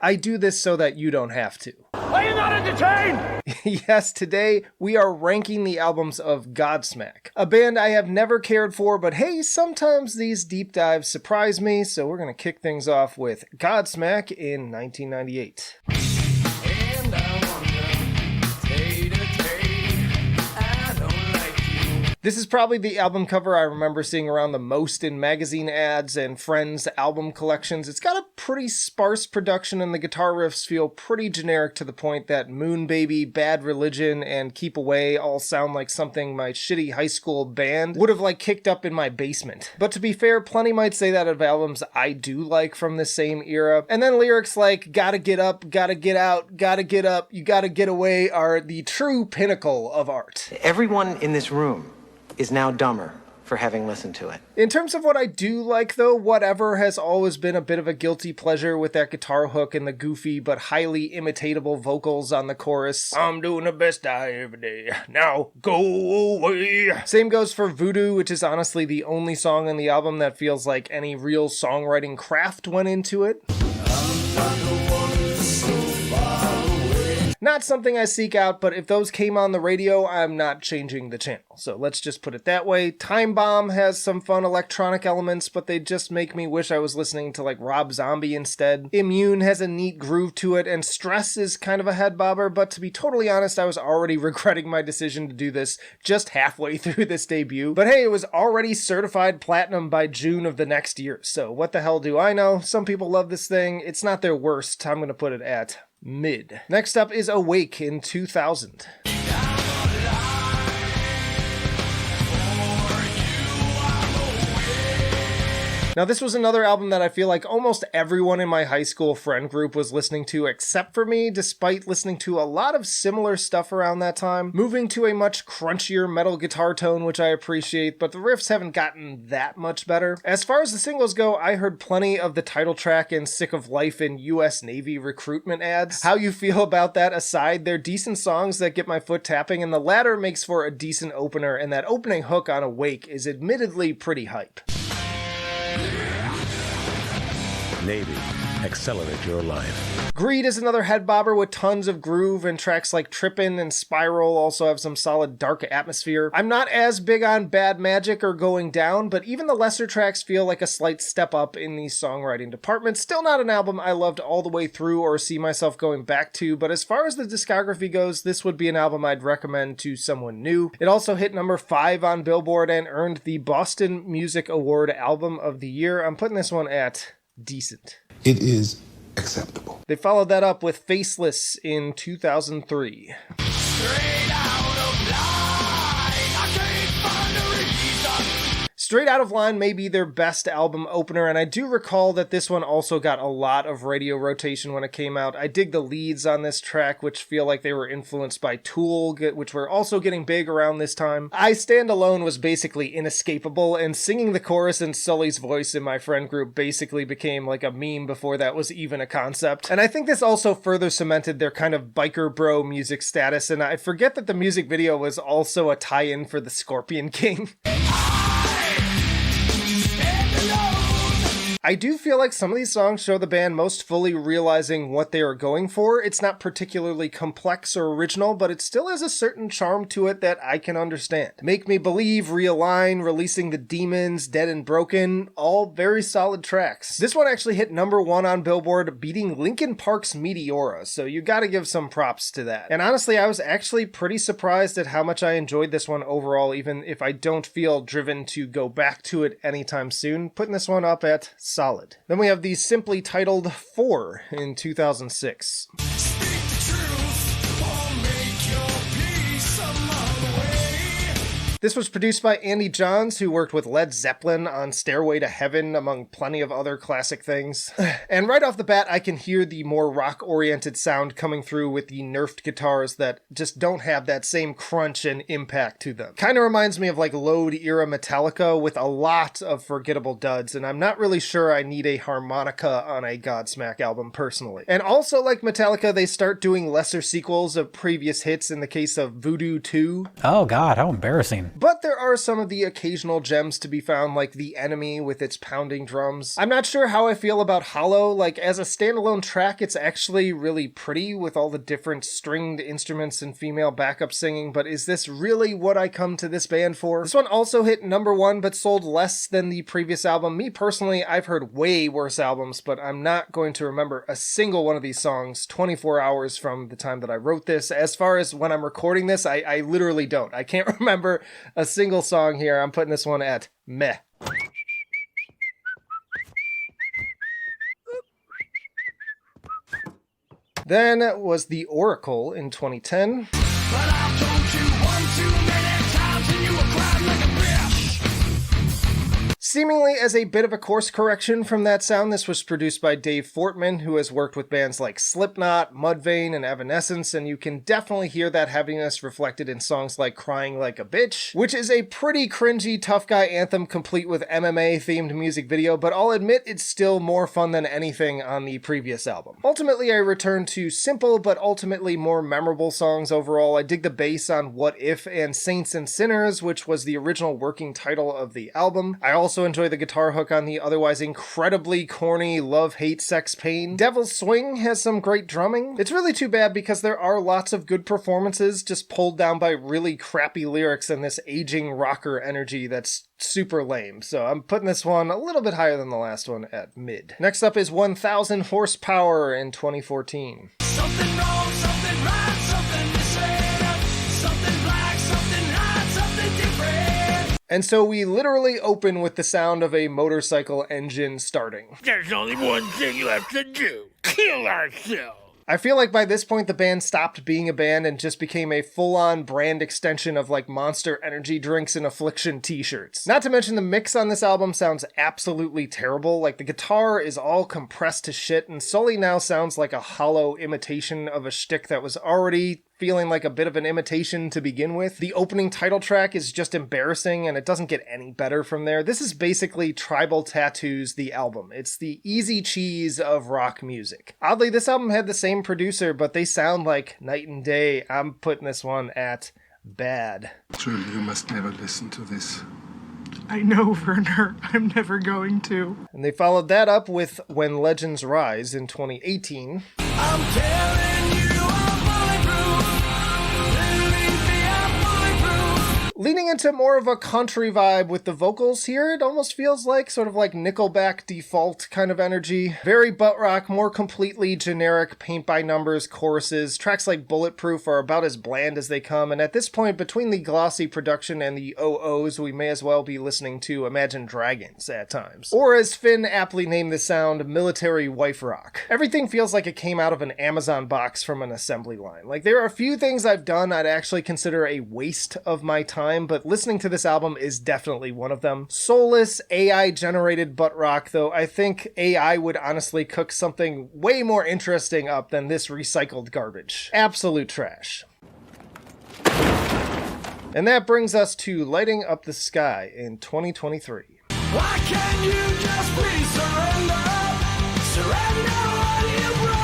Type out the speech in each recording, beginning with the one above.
I do this so that you don't have to. Are you not entertained? Yes, today we are ranking the albums of Godsmack, a band I have never cared for, but hey, sometimes these deep dives surprise me, so we're gonna kick things off with Godsmack in 1998. This is probably the album cover I remember seeing around the most in magazine ads and friends' album collections. It's got a pretty sparse production and the guitar riffs feel pretty generic to the point that Moon Baby, Bad Religion, and Keep Away all sound like something my shitty high school band would have kicked up in my basement. But to be fair, plenty might say that of albums I do like from the same era. And then lyrics like gotta get up, gotta get out, gotta get up, you gotta get away are the true pinnacle of art. Everyone in this room is now dumber for having listened to it. In terms of what I do like though, Whatever has always been a bit of a guilty pleasure with that guitar hook and the goofy but highly imitatable vocals on the chorus. I'm doing the best I every day, now go away. Same goes for Voodoo, which is honestly the only song on the album that feels like any real songwriting craft went into it. Not something I seek out, but if those came on the radio, I'm not changing the channel. So let's just put it that way. Time Bomb has some fun electronic elements, but they just make me wish I was listening to Rob Zombie instead. Immune has a neat groove to it, and Stress is kind of a head bobber, but to be totally honest, I was already regretting my decision to do this just halfway through this debut. But hey, it was already certified platinum by June of the next year, so what the hell do I know? Some people love this thing. It's not their worst. I'm gonna put it at mid. Next up is Awake in 2000. Now this was another album that I feel like almost everyone in my high school friend group was listening to except for me, despite listening to a lot of similar stuff around that time. Moving to a much crunchier metal guitar tone, which I appreciate, but the riffs haven't gotten that much better. As far as the singles go, I heard plenty of the title track and Sick of Life in US Navy recruitment ads. How you feel about that aside, they're decent songs that get my foot tapping, and the latter makes for a decent opener, and that opening hook on Awake is admittedly pretty hype. Navy, accelerate your life. Greed is another head bobber with tons of groove, and tracks like Trippin' and Spiral also have some solid dark atmosphere. I'm not as big on Bad Magic or Going Down, but even the lesser tracks feel like a slight step up in the songwriting department. Still not an album I loved all the way through or see myself going back to, but as far as the discography goes, this would be an album I'd recommend to someone new. It also hit number 5 on Billboard and earned the Boston Music Award Album of the Year. I'm putting this one at decent. It is acceptable. They followed that up with Faceless in 2003. Straight Out of Line may be their best album opener, and I do recall that this one also got a lot of radio rotation when it came out. I dig the leads on this track, which feel like they were influenced by Tool, which were also getting big around this time. I Stand Alone was basically inescapable, and singing the chorus in Sully's voice in my friend group basically became like a meme before that was even a concept. And I think this also further cemented their kind of biker bro music status, and I forget that the music video was also a tie-in for the Scorpion King. I do feel like some of these songs show the band most fully realizing what they are going for. It's not particularly complex or original, but it still has a certain charm to it that I can understand. Make Me Believe, Realign, Releasing the Demons, Dead and Broken, all very solid tracks. This one actually hit number 1 on Billboard, beating Linkin Park's Meteora, so you gotta give some props to that. And honestly, I was actually pretty surprised at how much I enjoyed this one overall, even if I don't feel driven to go back to it anytime soon. Putting this one up at solid. Then we have the simply titled 4 in 2006. This was produced by Andy Johns, who worked with Led Zeppelin on Stairway to Heaven, among plenty of other classic things. And right off the bat, I can hear the more rock-oriented sound coming through with the nerfed guitars that just don't have that same crunch and impact to them. Kind of reminds me of like Load-era Metallica with a lot of forgettable duds, and I'm not really sure I need a harmonica on a Godsmack album personally. And also, like Metallica, they start doing lesser sequels of previous hits in the case of Voodoo 2. Oh god, how embarrassing. But there are some of the occasional gems to be found, like The Enemy with its pounding drums. I'm not sure how I feel about Hollow. Like, as a standalone track, it's actually really pretty with all the different stringed instruments and female backup singing, but is this really what I come to this band for? This one also hit #1, but sold less than the previous album. Me personally, I've heard way worse albums, but I'm not going to remember a single one of these songs 24 hours from the time that I wrote this. As far as when I'm recording this, I literally don't. I can't remember a single song here. I'm putting this one at meh. Then was The Oracle in 2010. But I've told you one too many times and you were crying like a bitch. Seemingly as a bit of a course correction from that sound, this was produced by Dave Fortman, who has worked with bands like Slipknot, Mudvayne, and Evanescence, and you can definitely hear that heaviness reflected in songs like Crying Like a Bitch, which is a pretty cringy tough guy anthem complete with MMA-themed music video, but I'll admit it's still more fun than anything on the previous album. Ultimately, I returned to simple but ultimately more memorable songs overall. I dig the bass on What If and Saints and Sinners, which was the original working title of the album. I also enjoy the guitar hook on the otherwise incredibly corny Love, Hate, Sex, Pain. Devil's Swing has some great drumming. It's really too bad because there are lots of good performances just pulled down by really crappy lyrics and this aging rocker energy that's super lame. So I'm putting this one a little bit higher than the last one at mid. Next up is 1000 Horsepower in 2014. Something wrong, something right, something missing. Something black, something hot, something different. And so we literally open with the sound of a motorcycle engine starting. There's only one thing you have to do. Kill ourselves. I feel like by this point the band stopped being a band and just became a full-on brand extension of like Monster Energy drinks and Affliction t-shirts. Not to mention the mix on this album sounds absolutely terrible. Like the guitar is all compressed to shit and Sully now sounds like a hollow imitation of a shtick that was already feeling like a bit of an imitation to begin with. The opening title track is just embarrassing and it doesn't get any better from there. This is basically Tribal Tattoos, the album. It's the easy cheese of rock music. Oddly, this album had the same producer, but they sound like night and day. I'm putting this one at bad. Truly, you must never listen to this. I know, Werner. I'm never going to. And they followed that up with When Legends Rise in 2018. I'm telling you I'm bulletproof. Believe me, I'm bulletproof. Leaning into more of a country vibe with the vocals here, it almost feels like sort of like Nickelback Default kind of energy. Very butt rock, more completely generic paint-by-numbers choruses. Tracks like Bulletproof are about as bland as they come, and at this point, between the glossy production and the OOs, we may as well be listening to Imagine Dragons at times. Or as Finn aptly named the sound, Military Wife Rock. Everything feels like it came out of an Amazon box from an assembly line. Like, there are a few things I've done I'd actually consider a waste of my time, but listening to this album is definitely one of them. Soulless, AI-generated butt rock, though I think AI would honestly cook something way more interesting up than this recycled garbage. Absolute trash. And that brings us to Lighting Up the Sky in 2023. Why can't you just please surrender? Surrender what you promised.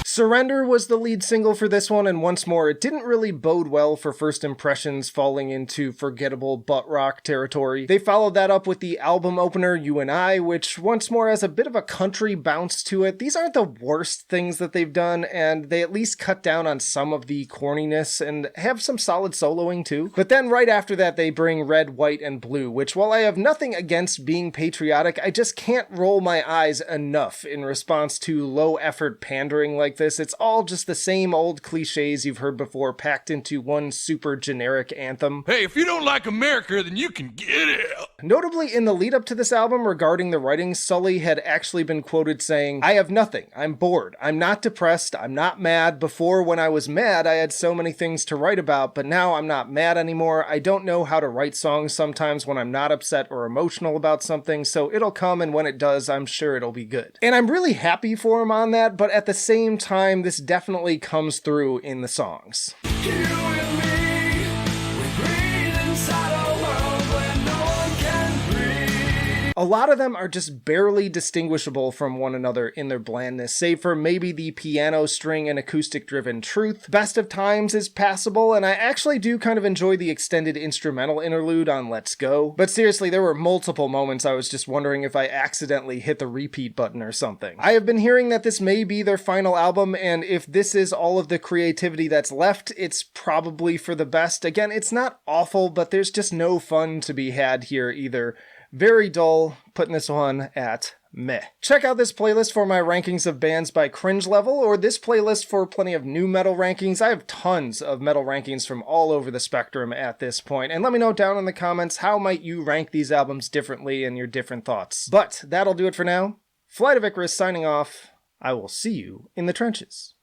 Surrender was the lead single for this one, and once more, it didn't really bode well for first impressions falling into forgettable butt rock territory. They followed that up with the album opener, You and I, which once more has a bit of a country bounce to it. These aren't the worst things that they've done, and they at least cut down on some of the corniness and have some solid soloing too. But then right after that, they bring Red, White, and Blue, which while I have nothing against being patriotic, I just can't roll my eyes enough in response to low-effort pandering like this. It's all just the same old cliches you've heard before packed into one super generic anthem. Hey, if you don't like America, then you can get it. Notably, in the lead up to this album regarding the writing, Sully had actually been quoted saying, "I have nothing. I'm bored. I'm not depressed. I'm not mad. Before, when I was mad, I had so many things to write about, but now I'm not mad anymore. I don't know how to write songs sometimes when I'm not upset or emotional about something, so it'll come, and when it does, I'm sure it'll be good." And I'm really happy for him on that, but at the same time, this definitely comes through in the songs. You and me, we breathe inside a world where no one can breathe. A lot of them are just barely distinguishable from one another in their blandness, save for maybe the piano string and acoustic-driven Truth. Best of Times is passable, and I actually do kind of enjoy the extended instrumental interlude on Let's Go. But seriously, there were multiple moments I was just wondering if I accidentally hit the repeat button or something. I have been hearing that this may be their final album, and if this is all of the creativity that's left, it's probably for the best. Again, it's not awful, but there's just no fun to be had here either. Very dull, putting this one at meh. Check out this playlist for my rankings of bands by cringe level, or this playlist for plenty of new metal rankings. I have tons of metal rankings from all over the spectrum at this point, and let me know down in the comments how might you rank these albums differently and your different thoughts. But that'll do it for now. Flight of Icarus signing off. I will see you in the trenches.